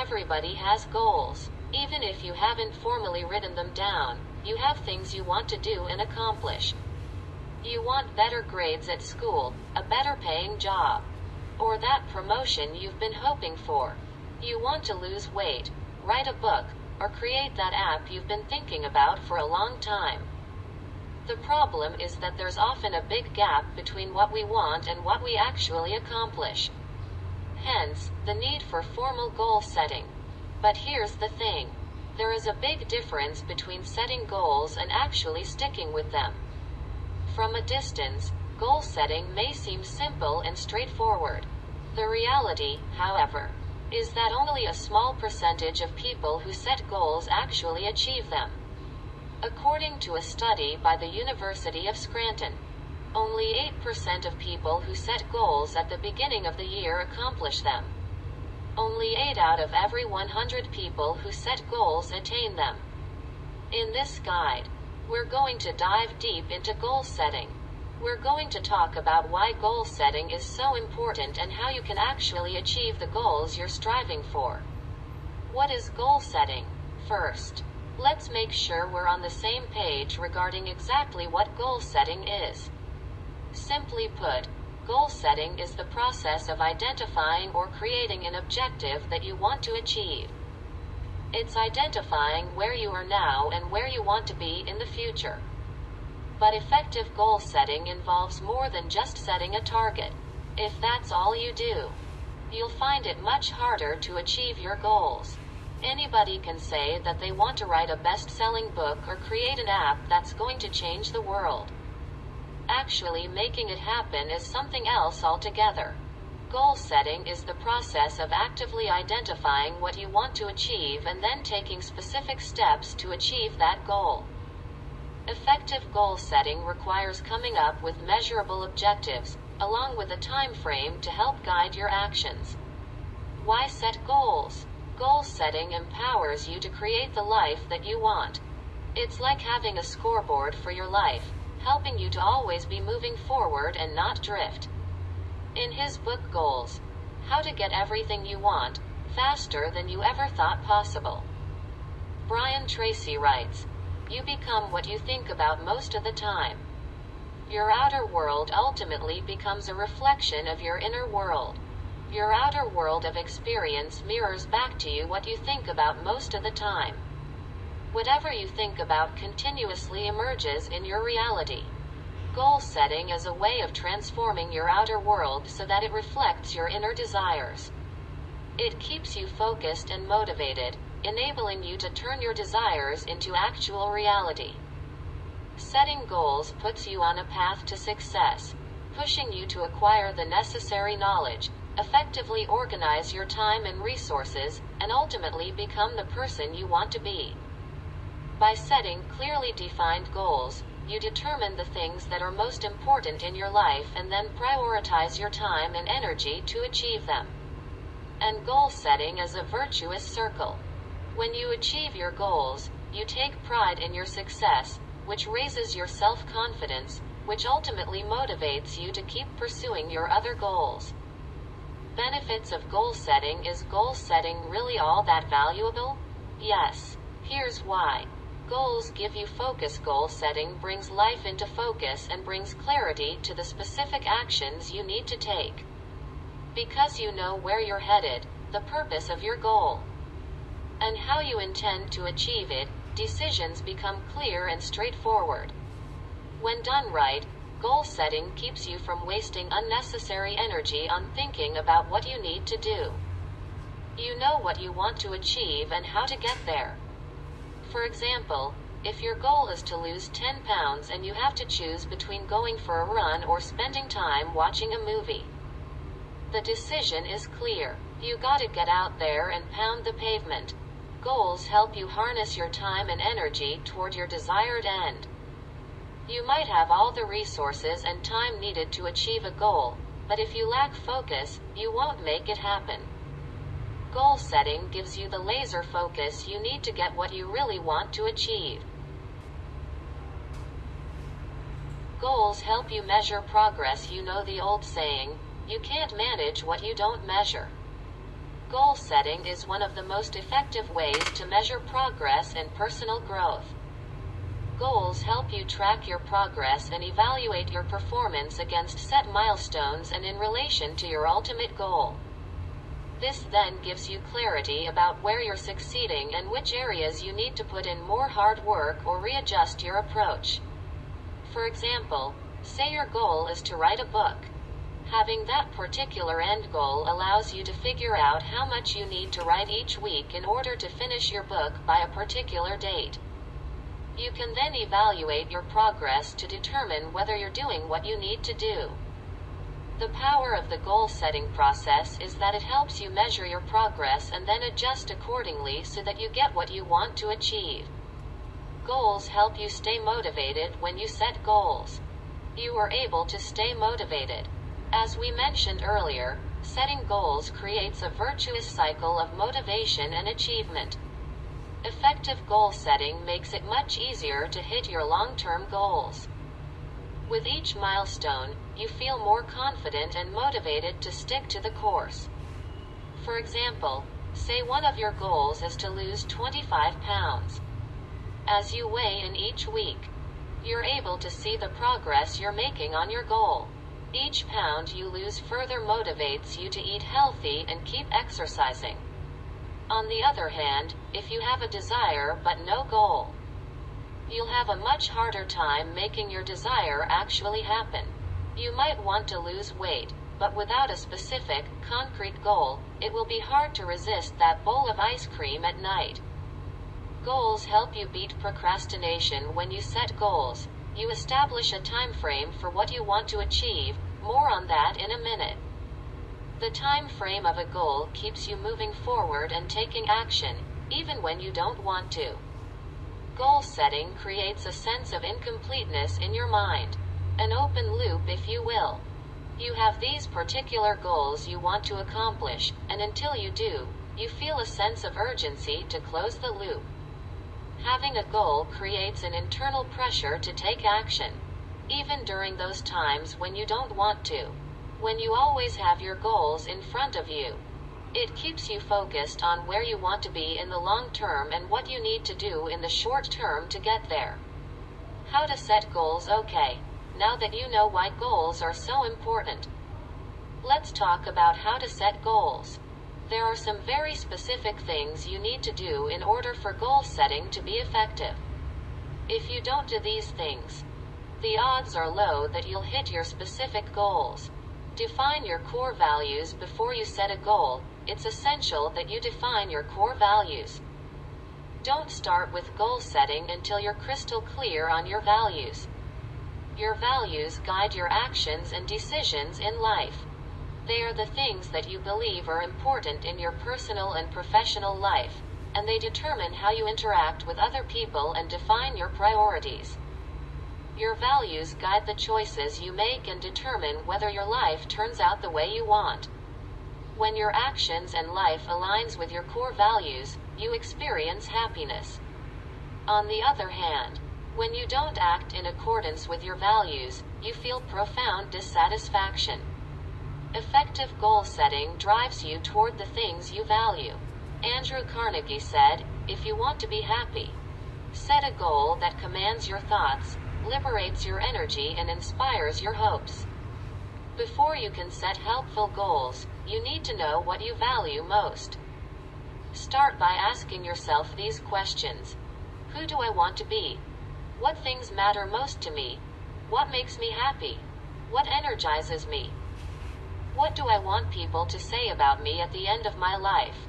Everybody has goals. Even if you haven't formally written them down, you have things you want to do and accomplish. You want better grades at school, a better paying job, or that promotion you've been hoping for. You want to lose weight, write a book, or create that app you've been thinking about for a long time. The problem is that there's often a big gap between what we want and what we actually accomplish. Hence, the need for formal goal setting. But here's the thing. There is a big difference between setting goals and actually sticking with them. From a distance, goal setting may seem simple and straightforward. The reality, however, is that only a small percentage of people who set goals actually achieve them. According to a study by the University of Scranton, only 8% of people who set goals at the beginning of the year accomplish them. Only 8 out of every 100 people who set goals attain them. In this guide, we're going to dive deep into goal setting. We're going to talk about why goal setting is so important and how you can actually achieve the goals you're striving for. What is goal setting? First, let's make sure we're on the same page regarding exactly what goal setting is. Simply put, goal setting is the process of identifying or creating an objective that you want to achieve. It's identifying where you are now and where you want to be in the future. But effective goal setting involves more than just setting a target. If that's all you do, you'll find it much harder to achieve your goals. Anybody can say that they want to write a best-selling book or create an app that's going to change the world. Actually making it happen is something else altogether. Goal setting is the process of actively identifying what you want to achieve and then taking specific steps to achieve that goal. Effective goal setting requires coming up with measurable objectives, along with a time frame to help guide your actions. Why set goals? Goal setting empowers you to create the life that you want. It's like having a scoreboard for your life, helping you to always be moving forward and not drift. In his book Goals, How to Get Everything You Want, Faster Than You Ever Thought Possible, Brian Tracy writes, "You become what you think about most of the time. Your outer world ultimately becomes a reflection of your inner world. Your outer world of experience mirrors back to you what you think about most of the time. Whatever you think about continuously emerges in your reality." Goal setting is a way of transforming your outer world so that it reflects your inner desires. It keeps you focused and motivated, enabling you to turn your desires into actual reality. Setting goals puts you on a path to success, pushing you to acquire the necessary knowledge, effectively organize your time and resources, and ultimately become the person you want to be. By setting clearly defined goals, you determine the things that are most important in your life and then prioritize your time and energy to achieve them. And goal setting is a virtuous circle. When you achieve your goals, you take pride in your success, which raises your self-confidence, which ultimately motivates you to keep pursuing your other goals. Benefits of goal setting. Is goal setting really all that valuable? Yes. Here's why. Goals give you focus. Goal setting brings life into focus and brings clarity to the specific actions you need to take. Because you know where you're headed, the purpose of your goal, and how you intend to achieve it, decisions become clear and straightforward. When done right, goal setting keeps you from wasting unnecessary energy on thinking about what you need to do. You know what you want to achieve and how to get there. For example, if your goal is to lose 10 pounds and you have to choose between going for a run or spending time watching a movie, the decision is clear. You gotta get out there and pound the pavement. Goals help you harness your time and energy toward your desired end. You might have all the resources and time needed to achieve a goal, but if you lack focus, you won't make it happen. Goal setting gives you the laser focus you need to get what you really want to achieve. Goals help you measure progress. You know the old saying, you can't manage what you don't measure. Goal setting is one of the most effective ways to measure progress and personal growth. Goals help you track your progress and evaluate your performance against set milestones and in relation to your ultimate goal. This then gives you clarity about where you're succeeding and which areas you need to put in more hard work or readjust your approach. For example, say your goal is to write a book. Having that particular end goal allows you to figure out how much you need to write each week in order to finish your book by a particular date. You can then evaluate your progress to determine whether you're doing what you need to do. The power of the goal-setting process is that it helps you measure your progress and then adjust accordingly so that you get what you want to achieve. Goals help you stay motivated when you set goals. You are able to stay motivated. As we mentioned earlier, setting goals creates a virtuous cycle of motivation and achievement. Effective goal setting makes it much easier to hit your long-term goals. With each milestone, you feel more confident and motivated to stick to the course. For example, say one of your goals is to lose 25 pounds. As you weigh in each week, you're able to see the progress you're making on your goal. Each pound you lose further motivates you to eat healthy and keep exercising. On the other hand, if you have a desire but no goal, you'll have a much harder time making your desire actually happen. You might want to lose weight, but without a specific, concrete goal, it will be hard to resist that bowl of ice cream at night. Goals help you beat procrastination. When you set goals, you establish a time frame for what you want to achieve. More on that in a minute. The time frame of a goal keeps you moving forward and taking action, even when you don't want to. Goal setting creates a sense of incompleteness in your mind. An open loop, if you will. You have these particular goals you want to accomplish, and until you do, you feel a sense of urgency to close the loop. Having a goal creates an internal pressure to take action, even during those times when you don't want to. When you always have your goals in front of you, it keeps you focused on where you want to be in the long term and what you need to do in the short term to get there. How to set goals. Okay, now that you know why goals are so important, let's talk about how to set goals. There are some very specific things you need to do in order for goal setting to be effective. If you don't do these things, the odds are low that you'll hit your specific goals. Define your core values before you set a goal. It's essential that you define your core values. Don't start with goal setting until you're crystal clear on your values. Your values guide your actions and decisions in life. They are the things that you believe are important in your personal and professional life, and they determine how you interact with other people and define your priorities. Your values guide the choices you make and determine whether your life turns out the way you want. When your actions and life aligns with your core values, you experience happiness. On the other hand, when you don't act in accordance with your values, you feel profound dissatisfaction. Effective goal setting drives you toward the things you value. Andrew Carnegie said, "If you want to be happy, set a goal that commands your thoughts, liberates your energy and inspires your hopes." Before you can set helpful goals, you need to know what you value most. Start by asking yourself these questions. Who do I want to be? What things matter most to me? What makes me happy? What energizes me? What do I want people to say about me at the end of my life?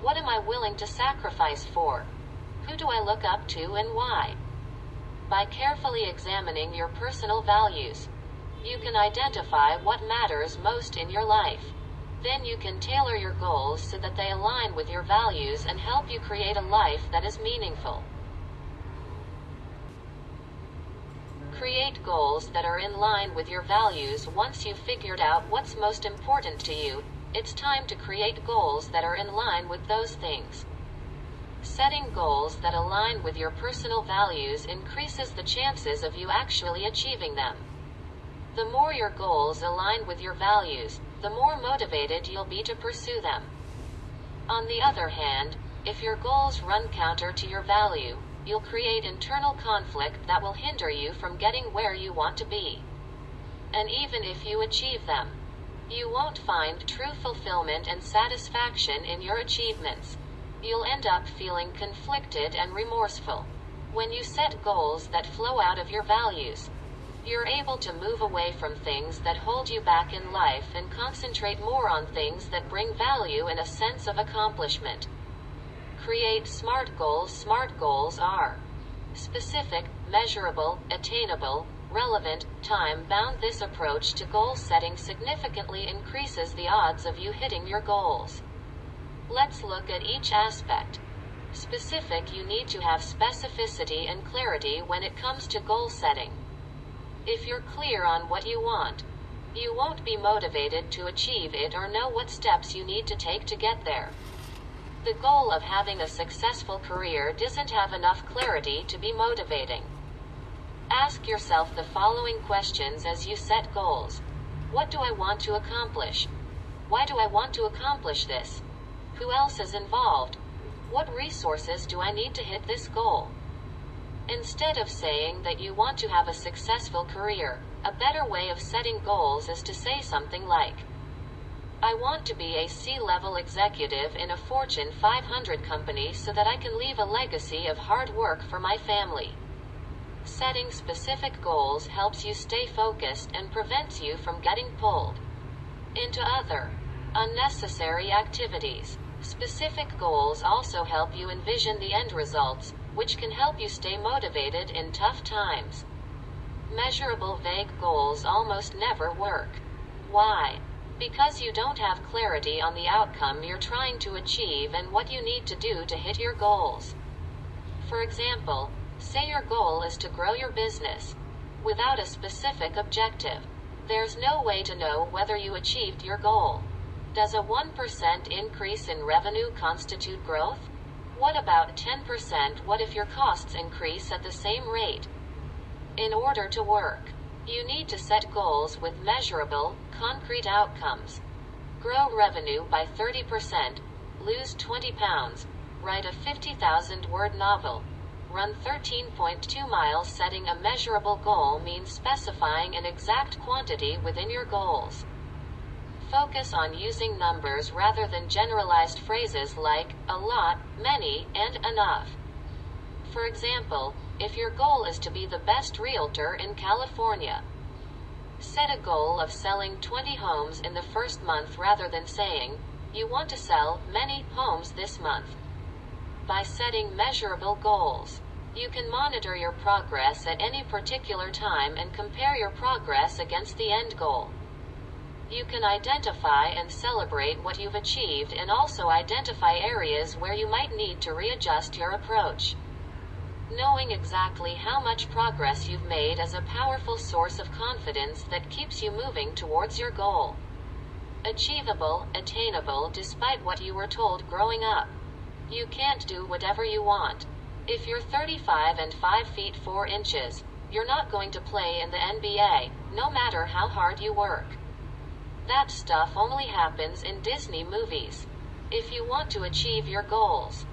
What am I willing to sacrifice for? Who do I look up to and why? By carefully examining your personal values, you can identify what matters most in your life. Then you can tailor your goals so that they align with your values and help you create a life that is meaningful. Create goals that are in line with your values. Once you've figured out what's most important to you, it's time to create goals that are in line with those things. Setting goals that align with your personal values increases the chances of you actually achieving them. The more your goals align with your values, the more motivated you'll be to pursue them. On the other hand, if your goals run counter to your value, you'll create internal conflict that will hinder you from getting where you want to be. And even if you achieve them, you won't find true fulfillment and satisfaction in your achievements. You'll end up feeling conflicted and remorseful. When you set goals that flow out of your values, you're able to move away from things that hold you back in life and concentrate more on things that bring value and a sense of accomplishment. Create SMART goals. SMART goals are specific, measurable, attainable, relevant, time-bound. This approach to goal setting significantly increases the odds of you hitting your goals. Let's look at each aspect. Specific. You need to have specificity and clarity when it comes to goal setting. If you're clear on what you want, you won't be motivated to achieve it or know what steps you need to take to get there. The goal of having a successful career doesn't have enough clarity to be motivating. Ask yourself the following questions as you set goals. What do I want to accomplish? Why do I want to accomplish this? Who else is involved? What resources do I need to hit this goal? Instead of saying that you want to have a successful career, a better way of setting goals is to say something like, I want to be a C-level executive in a Fortune 500 company so that I can leave a legacy of hard work for my family. Setting specific goals helps you stay focused and prevents you from getting pulled into other unnecessary activities. Specific goals also help you envision the end results, which can help you stay motivated in tough times. Measurable. Vague goals almost never work. Why? Because you don't have clarity on the outcome you're trying to achieve and what you need to do to hit your goals. For example, say your goal is to grow your business. Without a specific objective, there's no way to know whether you achieved your goal. Does a 1% increase in revenue constitute growth? What about 10%? What if your costs increase at the same rate? In order to work, you need to set goals with measurable, concrete outcomes. Grow revenue by 30%, lose 20 pounds, write a 50,000-word novel, run 13.2 miles. Setting a measurable goal means specifying an exact quantity within your goals. Focus on using numbers rather than generalized phrases like a lot, many, and enough. For example, if your goal is to be the best realtor in California, set a goal of selling 20 homes in the first month rather than saying, you want to sell many homes this month. By setting measurable goals, you can monitor your progress at any particular time and compare your progress against the end goal. You can identify and celebrate what you've achieved and also identify areas where you might need to readjust your approach. Knowing exactly how much progress you've made is a powerful source of confidence that keeps you moving towards your goal. Achievable, attainable. Despite what you were told growing up, you can't do whatever you want. If you're 35 and 5 feet 4 inches, you're not going to play in the NBA, no matter how hard you work. That stuff only happens in Disney movies. If you want to achieve your goals,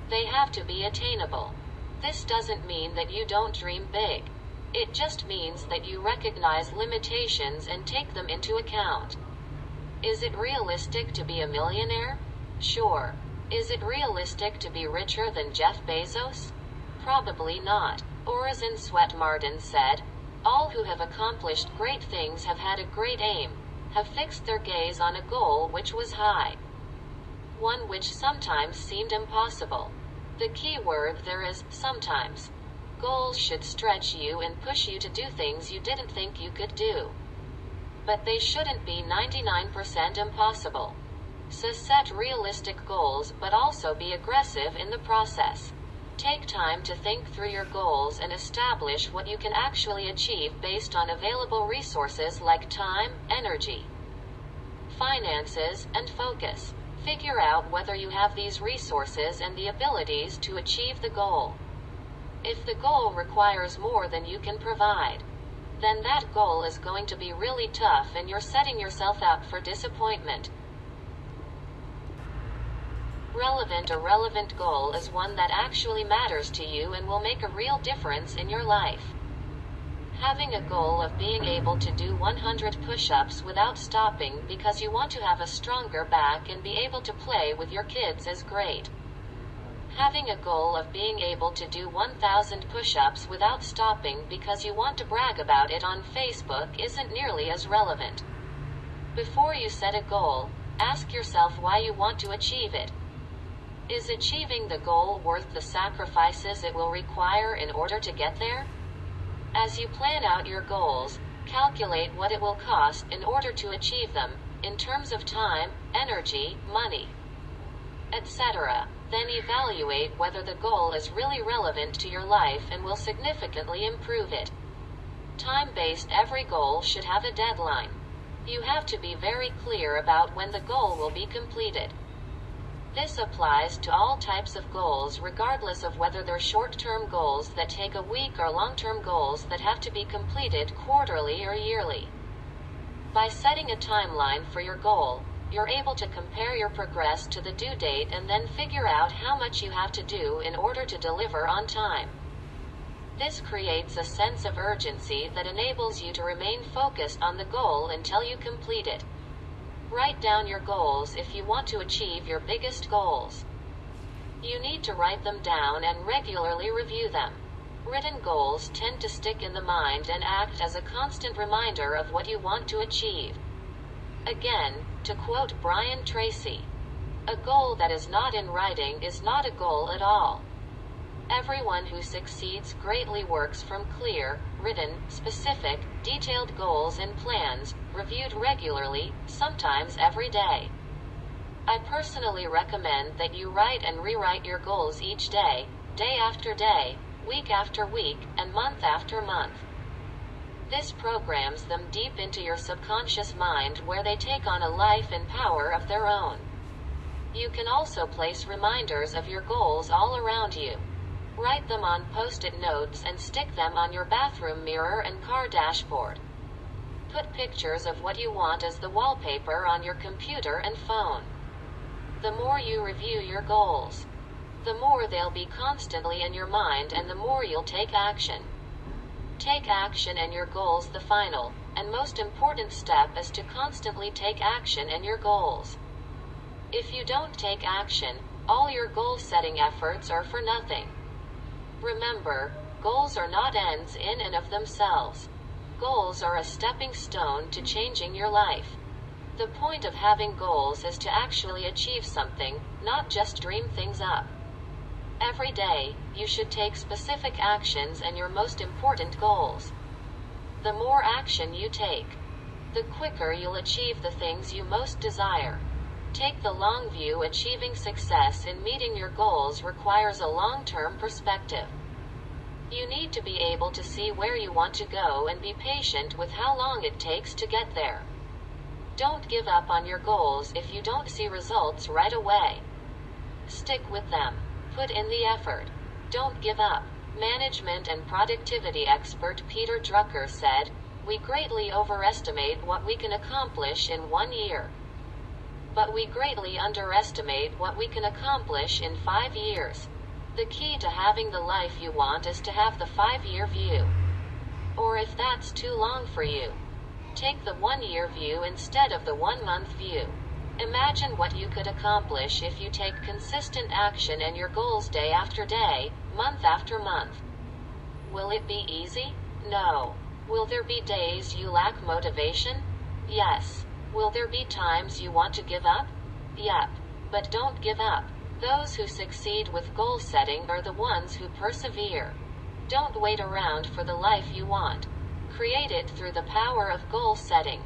they have to be attainable. This doesn't mean that you don't dream big. It just means that you recognize limitations and take them into account. Is it realistic to be a millionaire? Sure. Is it realistic to be richer than Jeff Bezos? Probably not. Orison Swett Marden said, all who have accomplished great things have had a great aim, have fixed their gaze on a goal which was high, one which sometimes seemed impossible. The key word there is sometimes. Goals should stretch you and push you to do things you didn't think you could do. But they shouldn't be 99% impossible. So set realistic goals but also be aggressive in the process. Take time to think through your goals and establish what you can actually achieve based on available resources like time, energy, finances, and focus. Figure out whether you have these resources and the abilities to achieve the goal. If the goal requires more than you can provide, then that goal is going to be really tough and you're setting yourself up for disappointment. Relevant. A relevant goal is one that actually matters to you and will make a real difference in your life. Having a goal of being able to do 100 push-ups without stopping because you want to have a stronger back and be able to play with your kids is great. Having a goal of being able to do 1,000 push-ups without stopping because you want to brag about it on Facebook isn't nearly as relevant. Before you set a goal, ask yourself why you want to achieve it. Is achieving the goal worth the sacrifices it will require in order to get there? As you plan out your goals, calculate what it will cost in order to achieve them, in terms of time, energy, money, etc. Then evaluate whether the goal is really relevant to your life and will significantly improve it. Time-based. Every goal should have a deadline. You have to be very clear about when the goal will be completed. This applies to all types of goals regardless of whether they're short-term goals that take a week or long-term goals that have to be completed quarterly or yearly. By setting a timeline for your goal, you're able to compare your progress to the due date and then figure out how much you have to do in order to deliver on time. This creates a sense of urgency that enables you to remain focused on the goal until you complete it. Write down your goals if you want to achieve your biggest goals. You need to write them down and regularly review them. Written goals tend to stick in the mind and act as a constant reminder of what you want to achieve. Again, to quote Brian Tracy, "A goal that is not in writing is not a goal at all." Everyone who succeeds greatly works from clear, written, specific, detailed goals and plans, reviewed regularly, sometimes every day. I personally recommend that you write and rewrite your goals each day, day after day, week after week, and month after month. This programs them deep into your subconscious mind where they take on a life and power of their own. You can also place reminders of your goals all around you. Write them on post-it notes and stick them on your bathroom mirror and car dashboard. Put pictures of what you want as the wallpaper on your computer and phone. The more you review your goals, the more they'll be constantly in your mind and the more you'll take action. Take action and your goals. The final and most important step is to constantly take action in your goals. If you don't take action, all your goal-setting efforts are for nothing. Remember, goals are not ends in and of themselves. Goals are a stepping stone to changing your life. The point of having goals is to actually achieve something, not just dream things up. Every day, you should take specific actions and your most important goals. The more action you take, the quicker you'll achieve the things you most desire. Take the long view. Achieving success in meeting your goals requires a long-term perspective. You need to be able to see where you want to go and be patient with how long it takes to get there. Don't give up on your goals if you don't see results right away. Stick with them. Put in the effort. Don't give up. Management and productivity expert Peter Drucker said, "We greatly overestimate what we can accomplish in 1 year. But we greatly underestimate what we can accomplish in 5 years." The key to having the life you want is to have the 5-year view. Or if that's too long for you, take the 1-year view instead of the 1-month view. Imagine what you could accomplish if you take consistent action in your goals day after day, month after month. Will it be easy? No. Will there be days you lack motivation? Yes. Will there be times you want to give up? Yep. But don't give up. Those who succeed with goal setting are the ones who persevere. Don't wait around for the life you want. Create it through the power of goal setting.